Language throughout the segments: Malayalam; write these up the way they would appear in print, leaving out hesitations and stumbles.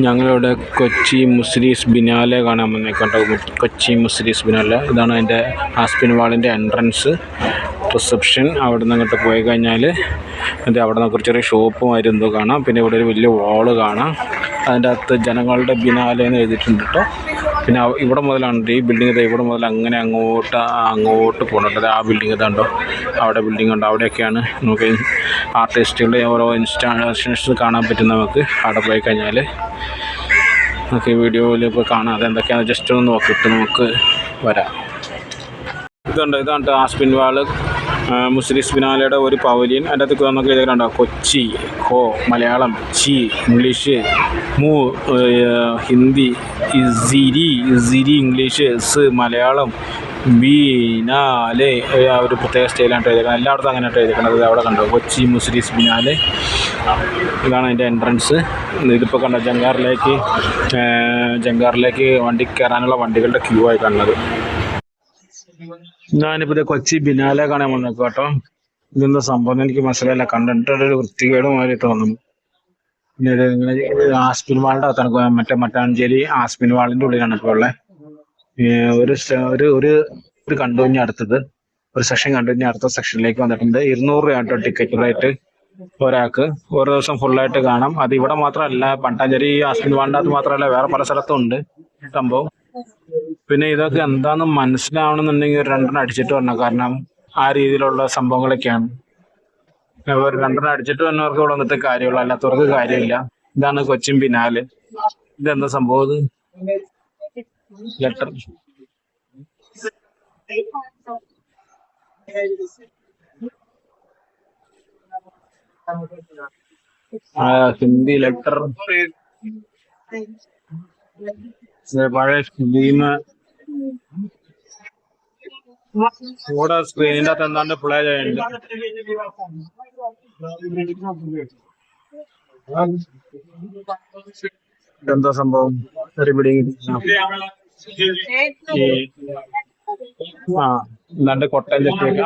ഞങ്ങളിവിടെ കൊച്ചി മുസ്ലിസ് ബിനാലെ കാണാൻ വന്നേക്കട്ടോ. കൊച്ചി മുസ്ലിസ് ബിനാലെ, ഇതാണ് അതിൻ്റെ ആസ്പിൻ വാളിൻ്റെ എൻട്രൻസ് റിസപ്ഷൻ. അവിടെ നിന്ന് അങ്ങോട്ട് പോയി കഴിഞ്ഞാൽ അത് അവിടെ നിന്ന് കുറച്ച് ചെറിയ ഷോപ്പ് മാതിരി എന്തോ കാണാം. പിന്നെ ഇവിടെ ഒരു വലിയ വാള് കാണാം. അതിൻ്റെ അകത്ത് ജനങ്ങളുടെ ബിനാലെ എന്ന് എഴുതിയിട്ടുണ്ട് കേട്ടോ. പിന്നെ ഇവിടെ മുതലാണ് ഈ ബിൽഡിംഗ്, ഇവിടെ മുതൽ അങ്ങനെ അങ്ങോട്ട് പോകുന്നുണ്ട്. ആ ബിൽഡിംഗ് ഇതുണ്ടോ, അവിടെ ബിൽഡിംഗ് ഉണ്ടോ, അവിടെയൊക്കെയാണ് നമുക്ക് ആർട്ടിസ്റ്റുകളുടെ ഓരോ ഇൻസ്റ്റാളേഷൻസ് കാണാൻ പറ്റും. നമുക്ക് അവിടെ പോയി കഴിഞ്ഞാൽ നമുക്ക് ഈ വീഡിയോയിൽ ഇപ്പോൾ കാണാം. അതെന്തൊക്കെയാണ് ജസ്റ്റ് ഒന്ന് നോക്കിയിട്ട് നമുക്ക് വരാം. ഇതാണ് ആസ്പിൻ വാള് മുസ്ലിസ് ബിനാലയുടെ ഒരു പവലിയൻ. അതിൻ്റെ അകത്ത് നമുക്ക് എഴുതിയിട്ടുണ്ടോ കൊച്ചി, ഹോ മലയാളം, ചി ഇംഗ്ലീഷ്, മു ഹിന്ദി, സിരി ഇംഗ്ലീഷ്, സ് മലയാളം, ബിനാലെ ഒരു പ്രത്യേക സ്റ്റൈലാണ് എഴുതിയിരിക്കുന്നത്. എല്ലായിടത്തും അങ്ങനെയായിട്ട് എഴുതിയിരിക്കുന്നത്. അവിടെ കണ്ടോ കൊച്ചി മുസ്ലിസ് ബിനാലെ. ഇതാണ് അതിൻ്റെ എൻട്രൻസ്. ഇതിപ്പോൾ കണ്ടോ ജങ്കാറിലേക്ക് വണ്ടി കയറാനുള്ള വണ്ടികളുടെ ക്യൂ ആയി കാണുന്നത്. ഞാനിപ്പോൾ ഇത് കൊച്ചി ബിനാലെ കാണാൻ വന്നേക്കും കേട്ടോ. ഇതെന്താ സംഭവം എനിക്ക് മനസ്സിലായില്ല. കണ്ടിട്ടൊരു വൃത്തികേടുമാതിരി തോന്നുന്നു. പിന്നെ ഇങ്ങനെ ആസ്പിൻ വാളിൻ്റെ അകത്താണ്, മട്ടാഞ്ചേരി ആസ്പിൻ വാളിൻ്റെ ഉള്ളിലാണ് ഇപ്പോൾ ഉള്ളത്. ഒരു കണ്ടു കഴിഞ്ഞാൽ അടുത്തത് ഒരു സെക്ഷൻ കണ്ടു കഴിഞ്ഞാൽ അടുത്ത സെക്ഷനിലേക്ക് വന്നിട്ടുണ്ട്. 200 രൂപ ടിക്കറ്റ് റേറ്റ് ഒരാൾക്ക്. ഓരോ ദിവസം ഫുള്ളായിട്ട് കാണാം. അത് ഇവിടെ മാത്രമല്ല, മട്ടാഞ്ചേരി ആസ്പിൻ വാളിൻ്റെ അകത്ത് മാത്രമല്ല, വേറെ പല സ്ഥലത്തും ഉണ്ട് സംഭവം. പിന്നെ ഇതൊക്കെ എന്താണെന്ന് മനസ്സിലാവണമെന്നുണ്ടെങ്കിൽ 2 അടിച്ചിട്ട് വരണം. കാരണം ആ രീതിയിലുള്ള സംഭവങ്ങളൊക്കെയാണ്. 2 അടിച്ചിട്ട് വന്നവർക്ക് ഇവിടെ വന്നിട്ട് കാര്യമുള്ളൂ, അല്ലാത്തവർക്ക് കാര്യമില്ല. ഇതാണ് കൊച്ചിൻ ബിനാലെ. ഇതെന്താ സംഭവം? ലെറ്റർ ഹിന്ദി ലെറ്റർ, പഴയ ഫിലിം കൂടെ സ്ക്രീനിന്റെ അകത്ത് എന്താണ്ട് പ്ലേ ചെയ്യുന്നുണ്ട്. എന്താ സംഭവം? എന്താണ്ട് കൊട്ടയം ചെക്ക്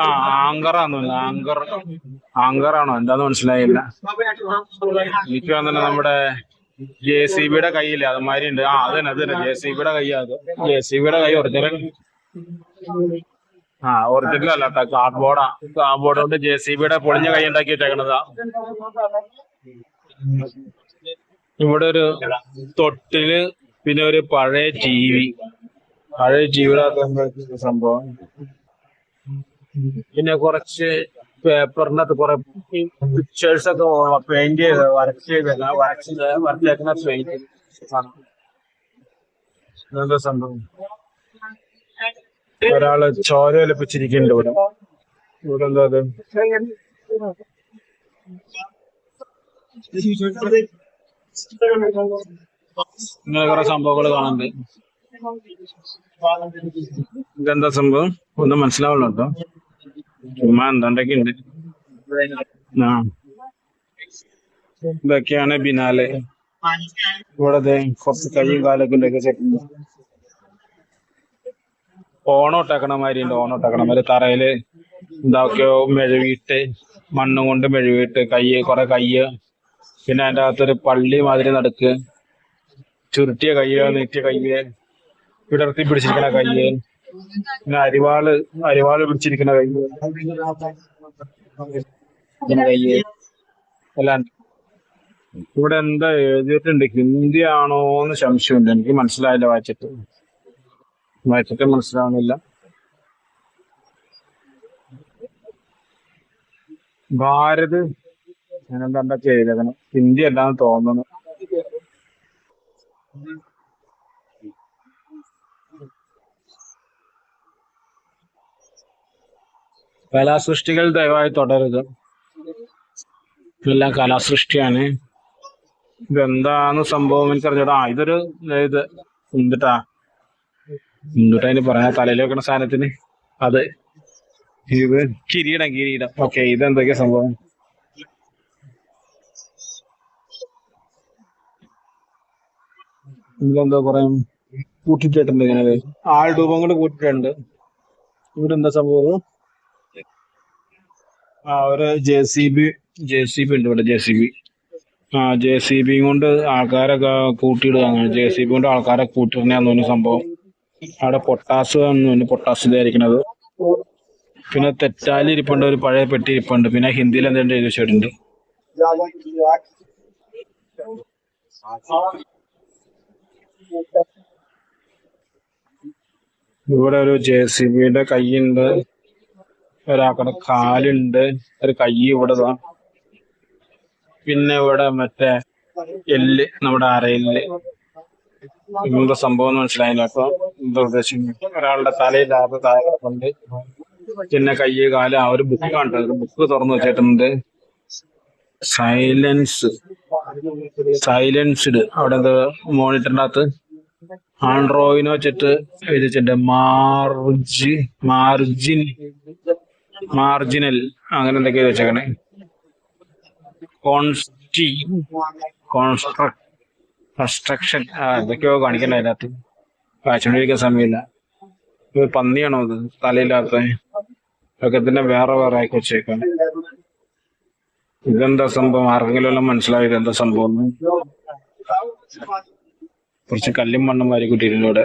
ആങ്കറാണോ എന്താന്ന് മനസ്സിലായില്ല. എനിക്ക് വന്നിട്ട് നമ്മുടെ JCBയുടെ കൈയില്ലേ അതുമാതിരി ഉണ്ട്. അത് തന്നെ JCBയുടെ കൈയാണ്. JCBയുടെ കൈ ഒറിജിനൽ ഒറിജിനൽ അല്ലാത്ത കാർഡ്ബോർഡ് കൊണ്ട് JCBയുടെ പൊളിഞ്ഞ കൈ ഉണ്ടാക്കി വെച്ചേക്കണതാ. ഇവിടെ ഒരു തൊട്ടില്, പിന്നെ ഒരു പഴയ ടിവിയുടെ സംഭവം, പിന്നെ കുറച്ച് പേപ്പറിനകത്ത് കുറെ പിക്ചേഴ്സ് ഒക്കെ പെയിന്റ് ചെയ്ത് വരച്ചേക്കുന്ന പെയിന്റ്. എന്താ സംഭവം? ഒരാള് ചോര ഒലിപ്പിച്ചിരിക്കുന്നുണ്ട് ഇവിടെ എന്താ അത്? ഇങ്ങനെ കുറെ സംഭവങ്ങൾ കാണുന്നുണ്ട്. ഇതെന്താ സംഭവം ഒന്നും മനസ്സിലാവുള്ളൂ കേട്ടോ. ചുമ്മാ എന്താണ്ടൊക്കെ ഉണ്ട്. ഇതൊക്കെയാണ് ബിനാലെ. ഇവിടെ കുറച്ച് കൈയും കാലൊക്കെ ഉണ്ടൊക്കെ ചെക്കുണ്ട്. ഓണം ഇട്ടേക്കണ മാതിരി ഉണ്ട്. തറയില് ഇതാക്കിയോ മെഴുകിയിട്ട്, മണ്ണും കൊണ്ട് മെഴുകിയിട്ട്, കുറെ കയ്യ്, പിന്നെ അതിൻ്റെ അകത്തൊരു പള്ളി മാതിരി നടക്ക്, ചുരുട്ടിയ കയ്യ്, നീട്ടിയ കയ്യ്, വിടർത്തി പിടിച്ചിരിക്കണ കയ്യ്, പിന്നെ അരിവാള് പിടിച്ചിരിക്കുന്ന കയ്യ് എല്ലാം. ഇവിടെ എന്താ എഴുതിയിട്ടുണ്ട്? ഹിന്ദി ആണോന്ന് സംശയമുണ്ട്. എനിക്ക് മനസ്സിലായില്ല. വായിച്ചിട്ട് മനസ്സിലാവുന്നില്ല. ഭാരത് അങ്ങനെന്താണ്ടൊക്കെ എഴുതണം. ഹിന്ദി അല്ലാന്ന് തോന്നുന്നു. കലാസൃഷ്ടികൾ ദയവായി തുടരുത്. ഇതെല്ലാം കലാസൃഷ്ടിയാണ്. ഇതെന്താന്ന് സംഭവം എനിക്കറിഞ്ഞൂടാ. ഇതൊരു എന്തിട്ടാ അതിന് പറയാ, തലയിൽ വെക്കണ സാധനത്തിന് അത് ഇത് കിരീടം. ഓക്കെ, ഇതെന്തൊക്കെയാ സംഭവം? ഇതിലെന്താ കുറെ കൂട്ടിയിട്ടുണ്ട് ഇങ്ങനെ ആൾ രൂപങ്ങൾ കൂട്ടിയിട്ടുണ്ട്. ഇവിടെ എന്താ സംഭവം? ഒരു ജെ സി ബി ഉണ്ട് ഇവിടെ. ജെ സി ബി കൊണ്ട് ആൾക്കാരൊക്കെ കൂട്ടിയിടുകയാണ്. ജെ സി ബി കൊണ്ട് ആൾക്കാരെ കൂട്ടിയിടുന്ന തോന്നുന്നു സംഭവം. അവിടെ പൊട്ടാസ് ഇതായിരിക്കണത്. പിന്നെ തെറ്റാലി ഇരിപ്പുണ്ട്, ഒരു പഴയ പെട്ടി ഇരിപ്പുണ്ട്. പിന്നെ ഹിന്ദിയിൽ എന്തെങ്കിലും എഴുതി വെച്ചിട്ടുണ്ട്. ഇവിടെ ഒരു ജെ.സി.ബിയുടെ കൈയുണ്ട്, ഒരാൾക്കുടെ കാലുണ്ട്, ഒരു കൈ ഇവിടെ. പിന്നെ ഇവിടെ മറ്റേ എല്ല്, നമ്മുടെ അരയില് ഇങ്ങനത്തെ സംഭവം മനസ്സിലായില്ല. അപ്പൊ എന്താ ഉദ്ദേശിക്കുന്നത്? ഒരാളുടെ തലയില്ലാത്ത താഴെണ്ട്, പിന്നെ കൈ കാല്. ആ ഒരു ബുക്കാണ്, ബുക്ക് തുറന്നു വെച്ചിട്ടുണ്ട്. സൈലൻസ്ഡ് അവിടെ എന്താ മോണിറ്ററിന്റെ അകത്ത് ആൻഡ്രോയിനെ വെച്ചിട്ട് എഴുതിച്ചിട്ടുണ്ട്. മാർജിനൽ അങ്ങനെ എന്തൊക്കെയാ വെച്ചേക്കണേ. കൺസ്ട്രക്ഷൻ എന്തൊക്കെയോ കാണിക്കണ്ട അതിനകത്ത്. വായിച്ചോണ്ടിരിക്കാൻ സമയമില്ല. ഇത് പന്നിയാണോ അത് തലയില്ലാത്ത? ഒക്കെ തന്നെ വേറെ ആക്കി വെച്ചേക്കാം. ഇതെന്താ സംഭവം? ആർക്കെങ്കിലും എല്ലാം മനസ്സിലായത് എന്താ സംഭവം? കുറച്ച് കല്ലും മണ്ണും വാരി കുട്ടിയിട്ടുണ്ട് ഇവിടെ.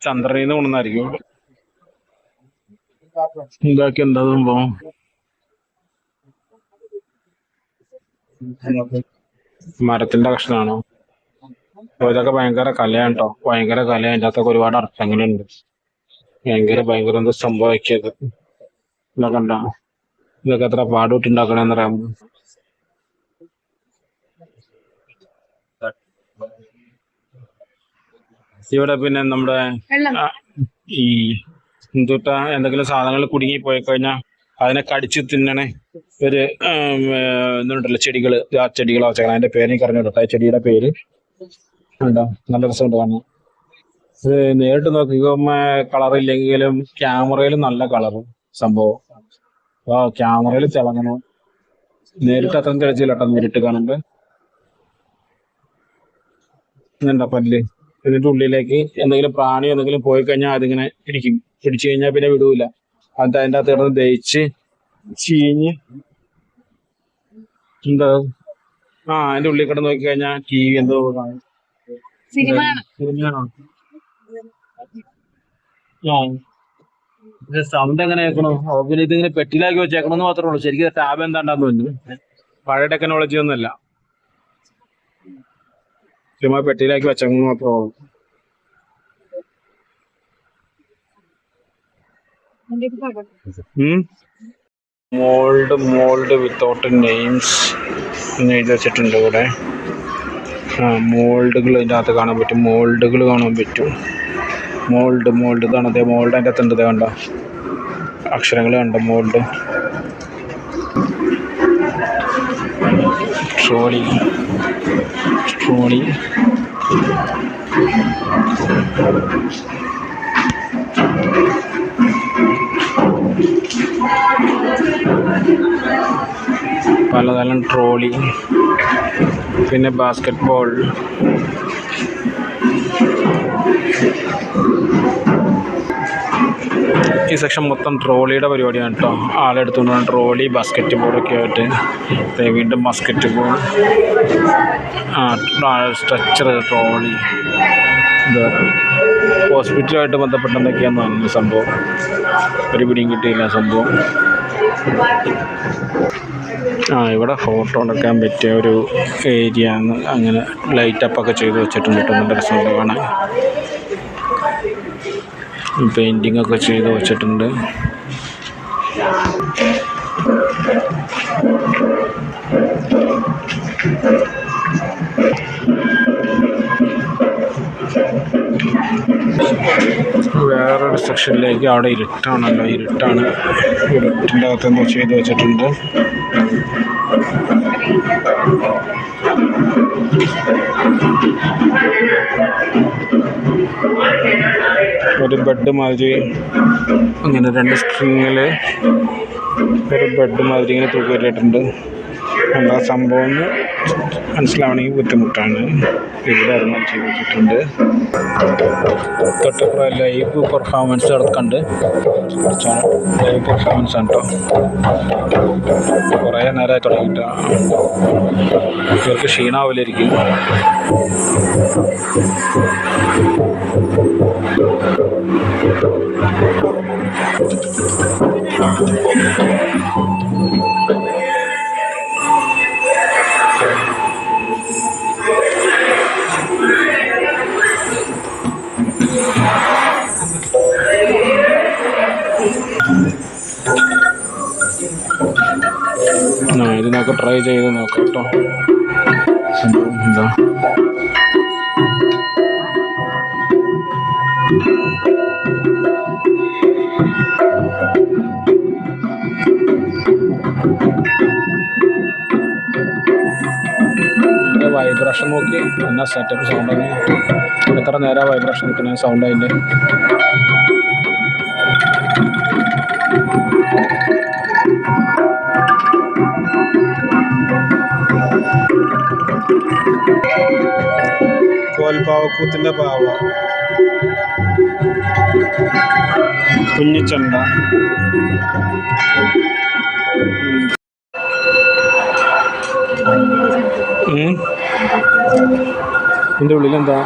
ചന്ദ്രനിന്ന് കൊണ്ടുവന്നായിരിക്കും. ഇതാക്കി എന്താ സംഭവം? മരത്തിന്റെ കഷ്ണാണോ? ഇതൊക്കെ ഭയങ്കര കലയാണ് കേട്ടോ, ഭയങ്കര കല. അതിൻ്റെ അകത്തൊക്കെ ഒരുപാട് അർത്ഥങ്ങളുണ്ട്. ഭയങ്കര എന്താ സംഭവിക്കത്? ഇതൊക്കെ ഉണ്ടോ? ഇതൊക്കെ എത്ര പാടുവിട്ടുണ്ടാക്കണെന്നറിയാം. ഇവിടെ പിന്നെ നമ്മുടെ ഈ എന്തെങ്കിലും സാധനങ്ങൾ കുടുങ്ങി പോയി കഴിഞ്ഞാൽ അതിനെ കടിച്ച് തിന്നണേ ഒരു ഇതുണ്ടല്ലോ, ചെടികള്. ആ ചെടികളോ വെച്ചാൽ അതിന്റെ പേര് എനിക്ക് അറിഞ്ഞു കേട്ടോ. ചെടിയുടെ പേര് ഉണ്ടോ? നല്ല രസമുണ്ട് കാണാൻ. ഇത് നേരിട്ട് നോക്കിക്കുമ്പോ കളറില്ലെങ്കിലും ക്യാമറയിൽ നല്ല കളറ് സംഭവം. ക്യാമറയിൽ തിളങ്ങണം. നേരിട്ട് അത്രയും തെളിച്ചില്ല കേട്ടോ, നേരിട്ട് കാണുമ്പോ. ഇതുണ്ടോ പല്ല്? ഇതിന്റെ ഉള്ളിലേക്ക് എന്തെങ്കിലും പ്രാണി എന്തെങ്കിലും പോയി കഴിഞ്ഞാൽ അതിങ്ങനെ പിടിച്ചു കഴിഞ്ഞാൽ പിന്നെ വിടൂല. അതിന്റെ അകത്ത് കിടന്ന് ദഹിച്ച് ചീഞ്ഞ് എന്താ അതിന്റെ ഉള്ളിൽ കിടന്ന് നോക്കി കഴിഞ്ഞാൽ TV എന്തോ സിനിമയാണോ? സൗണ്ട് എങ്ങനെ കേൾക്കണോ? പിന്നെ ഇതിങ്ങനെ പെട്ടിയിലാക്കി വെച്ചേക്കണമെന്ന് മാത്രമേ ഉള്ളൂ. ശരിക്കും ടാബ് എന്താണ്ടാന്ന് തോന്നുന്നു. പഴയ ടെക്നോളജി ഒന്നുമല്ല, ചുമ്മാ പെട്ടിയിലാക്കി വെച്ചേക്കണം മാത്രമേ ഉള്ളൂ. മോൾഡ് വിത്തൗട്ട് നെയിംസ് എന്ന് എഴുതി വെച്ചിട്ടുണ്ട് ഇവിടെ. മോൾഡുകൾ ഇതിൻ്റെ അകത്ത് കാണാൻ പറ്റും. മോൾഡ് ഇതാണ്. അതേ മോൾഡ് അതിൻ്റെ അകത്തുണ്ട്. കണ്ട അക്ഷരങ്ങൾ കണ്ട? മോൾഡ്. ട്രോളി പലതരം ട്രോളി. പിന്നെ ബാസ്കറ്റ് ബോൾ. ഈ സെക്ഷൻ മൊത്തം ട്രോളിയുടെ പരിപാടിയാണ് കേട്ടോ. ആളെടുത്തുകൊണ്ടാണ് ട്രോളി, ബാസ്കറ്റ് ബോളൊക്കെ ആയിട്ട്. വീണ്ടും ബാസ്കറ്റ് ബോൾ, സ്ട്രെച്ചർ, ട്രോളി. ഹോസ്പിറ്റലുമായിട്ട് ബന്ധപ്പെട്ട എന്തൊക്കെയാന്ന് പറഞ്ഞു സംഭവം. ഒരു പിടിയും കിട്ടിയില്ല സംഭവം. ഇവിടെ ഫോട്ടോ എടുക്കാൻ പറ്റിയ ഒരു ഏരിയ ആണ്. അങ്ങനെ ലൈറ്റപ്പൊക്കെ ചെയ്ത് വെച്ചിട്ടുണ്ട് കേട്ടോ. നല്ല രസമുണ്ട് കാണാൻ. പെയിൻറ്റിംഗ് ഒക്കെ ചെയ്ത് വെച്ചിട്ടുണ്ട്. വേറൊരു സെക്ഷനിലേക്ക്. അവിടെ ഇരുട്ടാണല്ലോ, ഇരുട്ടിൻ്റെ അകത്ത് എന്തോ ചെയ്ത് വെച്ചിട്ടുണ്ട്. ഒരു ബെഡ് മാതിരി അങ്ങനെ 2 സ്ട്രിങ്ങിൽ ഒരു ബെഡ് മാതിരി ഇങ്ങനെ തൂക്കിയിട്ടുണ്ട്. എന്താ സംഭവം എന്ന് മനസ്സിലാവണമെങ്കിൽ ബുദ്ധിമുട്ടാണ്. ഇവിടെ ഇറങ്ങാൻ ചെയ്ത് വെച്ചിട്ടുണ്ട്. തൊട്ടപ്പുറം ലൈവ് പെർഫോമൻസ് നടക്കുന്നുണ്ട്. ലൈവ് പെർഫോമൻസ് ആണ് കേട്ടോ. കുറേ നേരമായി തുടങ്ങിയിട്ടാണ്. ഇവർക്ക് ക്ഷീണാവില്ലായിരിക്കും. ഇത് നമുക്ക് ട്രൈ ചെയ്ത് നോക്കാം കേട്ടോ. എന്താ വൈബ്രേഷൻ നോക്കി എന്നാ സെറ്റപ്പ് സൗണ്ടാണ്. എത്ര നേരം വൈബ്രേഷൻ നിൽക്കുന്ന സൗണ്ട് അതിൻ്റെ. കോൽപ്പാവക്കൂത്തിൻ്റെ പാവ, കുഞ്ഞിച്ചണ്ട, ഇതിൻ്റെ ഉള്ളിലെന്താ?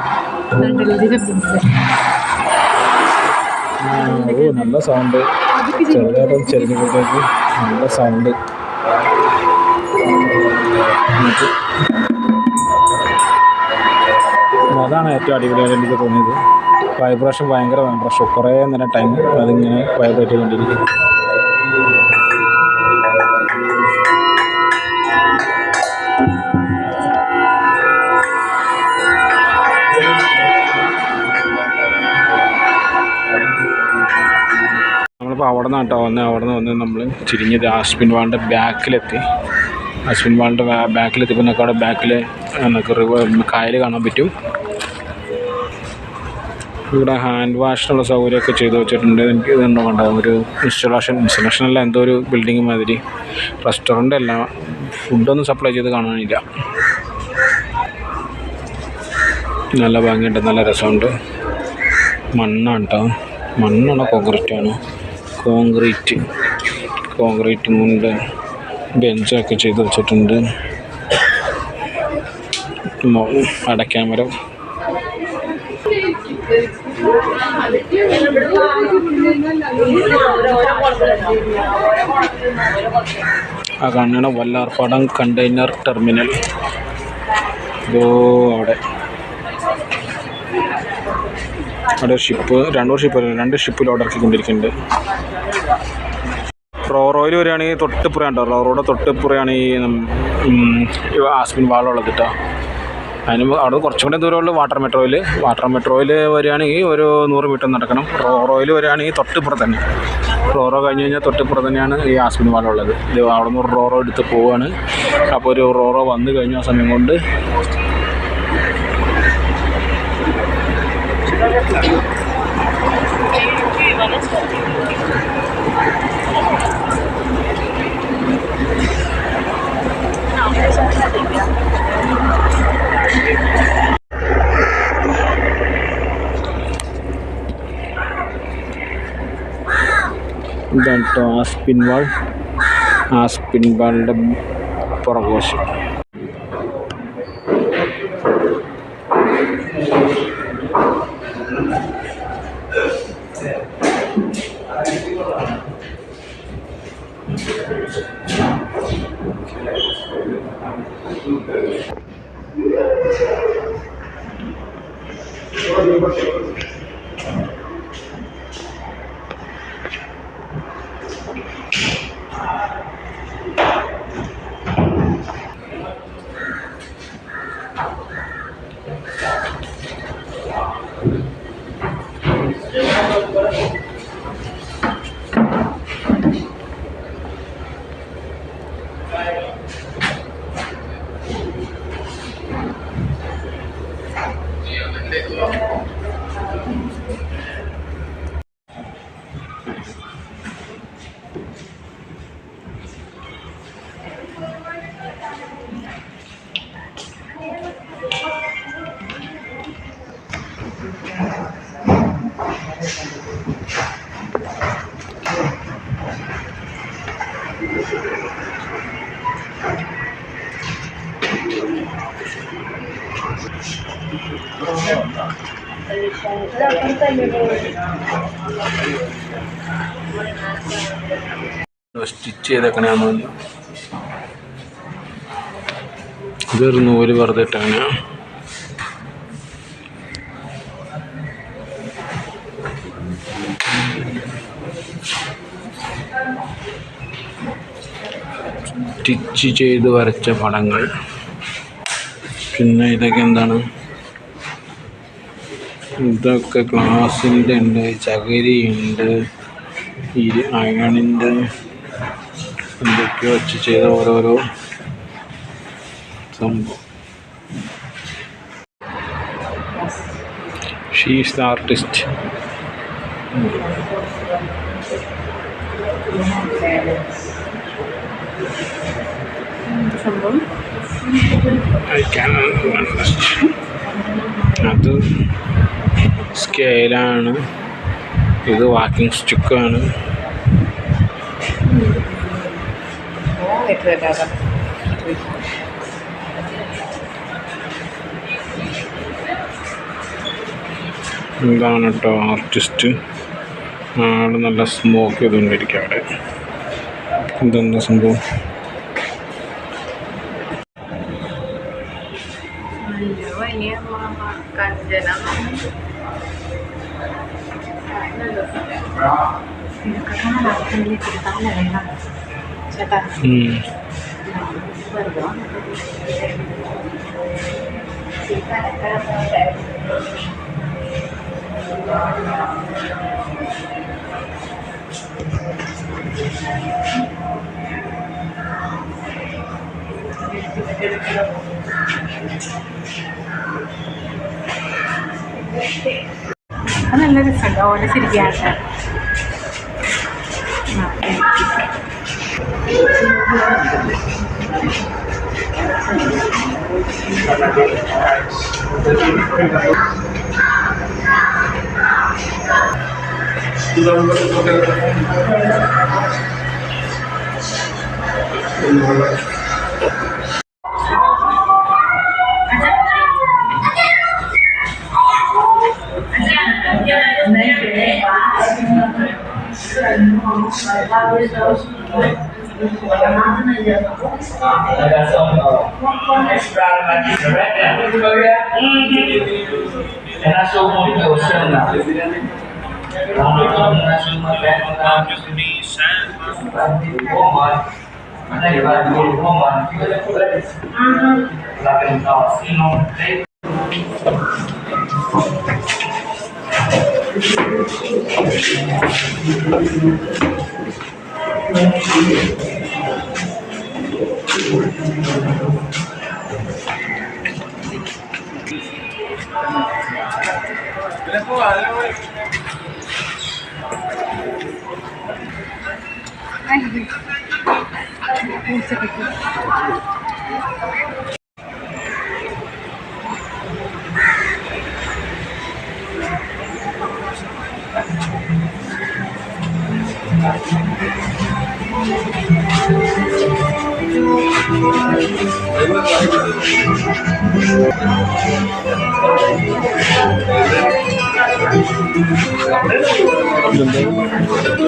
ഓ നല്ല സൗണ്ട്. ചെറുതായിട്ട് ചെറിഞ്ഞപ്പോഴത്തേക്ക് നല്ല സൗണ്ട്. അതാണ് ഏറ്റവും അടിപൊളിയായിട്ട് എനിക്ക് തോന്നിയത്. വൈബ്രേഷൻ ഭയങ്കര വൈബ്രേഷൻ. കുറേ നേരം ടൈം അതിങ്ങനെ വൈബ്രേറ്റ് ചെയ്തുകൊണ്ടിരിക്കും. നമ്മളിപ്പോൾ അവിടെ നിന്നാണ് കേട്ടോ വന്ന്. അവിടെ നിന്ന് വന്ന് നമ്മൾ തിരിഞ്ഞത് ആസ്പിൻ വാളിൻ്റെ ബാക്കിലെത്തി. ആസ്പിൻ വാളിൻ്റെ ബാക്കിലെത്തിയപ്പോൾ നമുക്ക് അവിടെ ബാക്കിൽ നമുക്ക് കായൽ കാണാൻ പറ്റും. ഇവിടെ ഹാൻഡ് വാഷിനുള്ള സൗകര്യമൊക്കെ ചെയ്ത് വെച്ചിട്ടുണ്ട്. എനിക്ക് ഇതുണ്ടോ കണ്ടത് ഒരു ഇൻസ്റ്റലേഷൻ അല്ല, എന്തോ ഒരു ബിൽഡിങ് മാതിരി. റെസ്റ്റോറൻ്റ് അല്ല, ഫുഡൊന്നും സപ്ലൈ ചെയ്ത് കാണാനില്ല. നല്ല ഭംഗിയുണ്ട്, നല്ല രസമുണ്ട്. മണ്ണാണ് കേട്ടോ. മണ്ണാണോ കോൺക്രീറ്റാണോ? കോൺക്രീറ്റ് കൊണ്ട് ബെഞ്ചൊക്കെ ചെയ്ത് വെച്ചിട്ടുണ്ട്. അടയ്ക്കാമരം. ആ കാണുന്ന വല്ലാർപാടം കണ്ടെയ്നർ ടെർമിനൽ. ഇതോ അവിടെ ഷിപ്പ്, രണ്ട് ഷിപ്പ് ലോഡ് ഇറക്കിക്കൊണ്ടിരിക്കുന്നുണ്ട്. റോറോയിൽ വരികയാണെങ്കിൽ തൊട്ടിപ്പുറയാണ് കേട്ടോ. റോറോയുടെ തൊട്ടിപ്പുറയാണ് ഈ ആസ്പിൻ വാളുള്ളത് കേട്ടോ. അതിന് അവിടെ കുറച്ചും കൂടെ ദൂരമുള്ള വാട്ടർ മെട്രോയിൽ വരികയാണെങ്കിൽ ഒരു 100 മീറ്റർ നടക്കണം. റോറോയിൽ വരികയാണെങ്കിൽ തൊട്ടിപ്പുറം തന്നെ. റോറോ കഴിഞ്ഞ് കഴിഞ്ഞാൽ തൊട്ടിപ്പുറം തന്നെയാണ് ഈ ആസ്പിൻ വാളുള്ളത്. ഇത് അവിടെ നിന്ന് റോറോ എടുത്ത് പോവുകയാണ്. അപ്പോൾ ഒരു റോറോ വന്നു കഴിഞ്ഞ ആ സമയം കൊണ്ട് ഇതാണ് കേട്ടോ ആസ്പിൻ വാളിൻ്റെ പുറകുവശം. സ്റ്റിച്ച് ചെയ്തേക്കണേന്ന് ഇതൊരു നൂല് വെറുതെ ഇട്ടങ്ങനെ. സ്റ്റിച്ച് ചെയ്ത് വരച്ച പടങ്ങൾ. പിന്നെ ഇതൊക്കെ എന്താണ്? ഇതൊക്കെ ഗ്ലാസിൻ്റെ ഉണ്ട്, ചകിരിയുണ്ട്, അയണിൻ്റെ എന്തൊക്കെയോ വെച്ച് ചെയ്ത ഓരോരോ സംഭവം. She is the artist. അത് സ്കെയിലാണ്, ഇത് വാക്കിംഗ് സ്റ്റിക്കാണ്. ഇതാണ് കേട്ടോ ആർട്ടിസ്റ്റ്. ആൾ നല്ല സ്മോക്ക് ചെയ്തുകൊണ്ടിരിക്കുക അവിടെ. ഇതെന്താ സംഭവം? അത് നല്ല രസമുണ്ട്. ഓല ശരിക്കാണ്.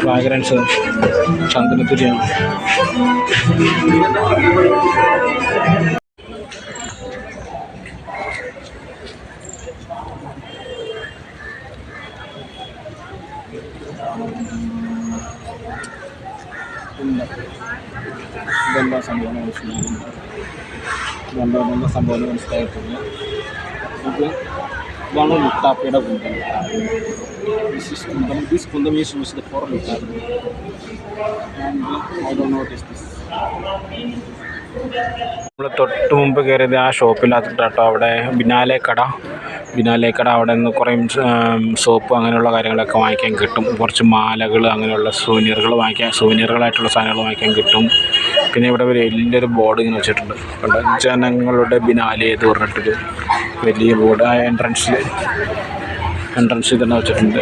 ഫ്രാഗ്രൻസ് ചന്ദനത്തിരിയാണ്. ഇതെന്താ സംഭവം മനസ്സിലായിട്ടില്ല. ഇതാണ് ലുട്ടാപ്പിയുടെ കുന്തം. This kundam is used for lutapi. And I don't know what is this. നമ്മൾ തൊട്ട് മുമ്പ് കയറിയത് ആ ഷോപ്പിനകത്തിട്ടോ. അവിടെ ബിനാലെ കട അവിടെ നിന്ന് കുറേ സോപ്പ് അങ്ങനെയുള്ള കാര്യങ്ങളൊക്കെ വാങ്ങിക്കാൻ കിട്ടും. കുറച്ച് മാലകൾ അങ്ങനെയുള്ള സൂനിയറുകളായിട്ടുള്ള സാധനങ്ങൾ വാങ്ങിക്കാൻ കിട്ടും. പിന്നെ ഇവിടെ വലിയൊരു ബോർഡ് ഇങ്ങനെ വെച്ചിട്ടുണ്ട്. ജനങ്ങളുടെ ബിനാലെ എന്ന് പറഞ്ഞിട്ടൊരു വലിയ ബോർഡ് ആ എൻട്രൻസിൽ എൻട്രൻസിൽ തന്നെ വെച്ചിട്ടുണ്ട്.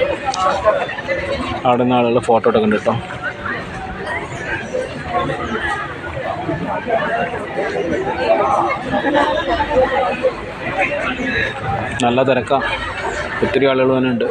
അവിടെ നിന്ന് ആളുകൾ ഫോട്ടോ എടുക്കുന്നുണ്ട് കേട്ടോ. നല്ല തിരക്കാണ്, ഒത്തിരി ആളുകൾ തന്നെ ഉണ്ട്.